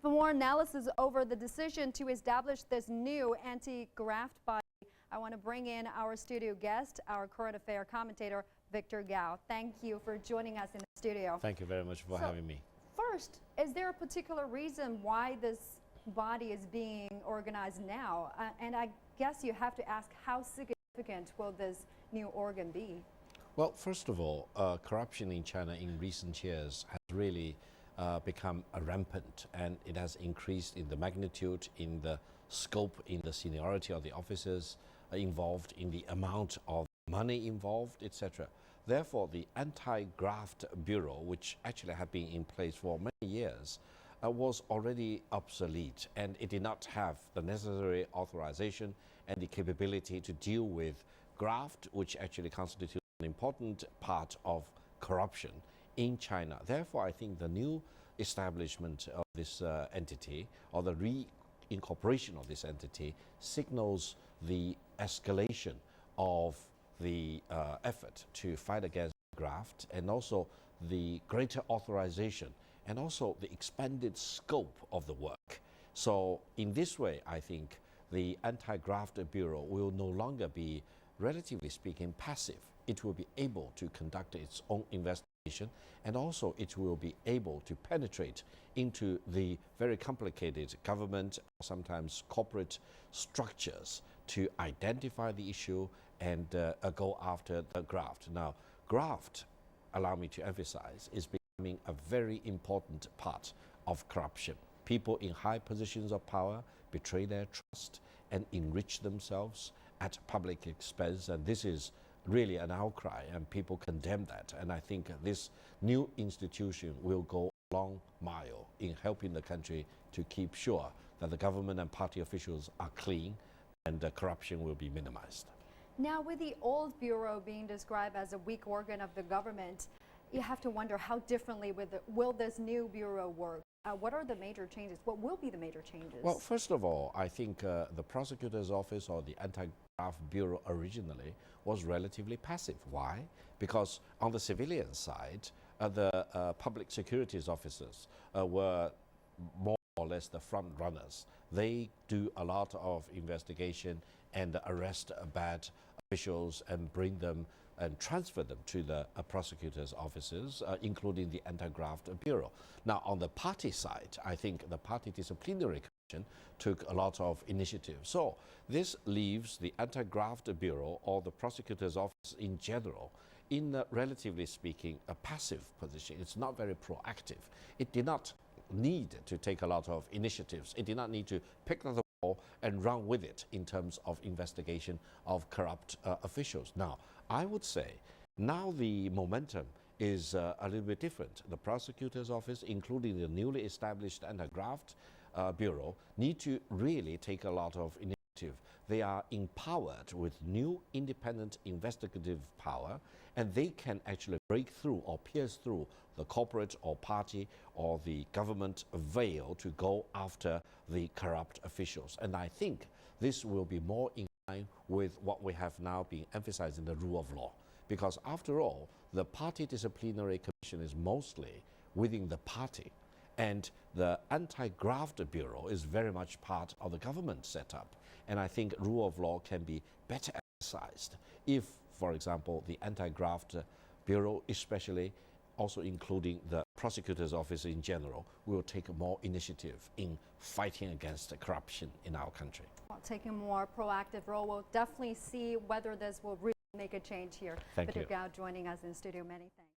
For more analysis over the decision to establish this new anti-graft body, I want to bring in our studio guest, our current affair commentator, Victor Gao. Thank you for joining us in the studio. Thank you very much for having me. First, is there a particular reason why this body is being organized now? And I guess you have to ask, how significant will this new organ be? Well, first of all, corruption in China in recent years has really become rampant, and it has increased in the magnitude, in the scope, in the seniority of the officers involved, in the amount of money involved, etc. Therefore, the anti-graft bureau, which actually had been in place for many years, was already obsolete, and it did not have the necessary authorization and the capability to deal with graft, which actually constitutes an important part of corruption in China. Therefore, I think the new establishment of this entity, or the reincorporation of this entity, signals the escalation of the effort to fight against graft, and also the greater authorization and also the expanded scope of the work. So in this way, I think the Anti-Graft Bureau will no longer be, relatively speaking, passive. It will be able to conduct its own investigation, and also it will be able to penetrate into the very complicated government, sometimes corporate structures, to identify the issue and go after the graft. Now, graft, allow me to emphasize, is becoming a very important part of corruption. People in high positions of power betray their trust and enrich themselves at public expense, and this is really an outcry, and people condemn that. And I think this new institution will go a long mile in helping the country to keep sure that the government and party officials are clean and corruption will be minimized. Now, with the old bureau being described as a weak organ of the government, you have to wonder how differently will this new bureau work? What are the major changes? What will be the major changes? Well, first of all, I think the prosecutor's office, or the anti-graft bureau, originally was relatively passive. Why? Because on the civilian side, the public securities officers were more or less the front runners. They do a lot of investigation and arrest bad officials and bring them and transfer them to the prosecutor's offices, including the Anti-Graft Bureau. Now, on the party side, I think the Party Disciplinary Commission took a lot of initiative. So this leaves the Anti-Graft Bureau, or the prosecutor's office in general, in, relatively speaking, a passive position. It's not very proactive. It did not need to take a lot of initiatives. It did not need to pick up the ball and run with it in terms of investigation of corrupt officials. Now, I would say now the momentum is a little bit different. The prosecutor's office, including the newly established Anti-Graft Bureau, need to really take a lot of initiative. They are empowered with new independent investigative power, and they can actually break through or pierce through the corporate or party or the government veil to go after the corrupt officials. And I think this will be more in line with what we have now been emphasizing, the rule of law. Because after all, the Party Disciplinary Commission is mostly within the party, and the Anti-Graft Bureau is very much part of the government setup. And I think rule of law can be better exercised if, for example, the Anti-Graft Bureau, especially also including the prosecutor's office in general, will take more initiative in fighting against corruption in our country. Well, taking a more proactive role, we'll definitely see whether this will really make a change here. Thank you. Victor Gao joining us in studio. Many thanks.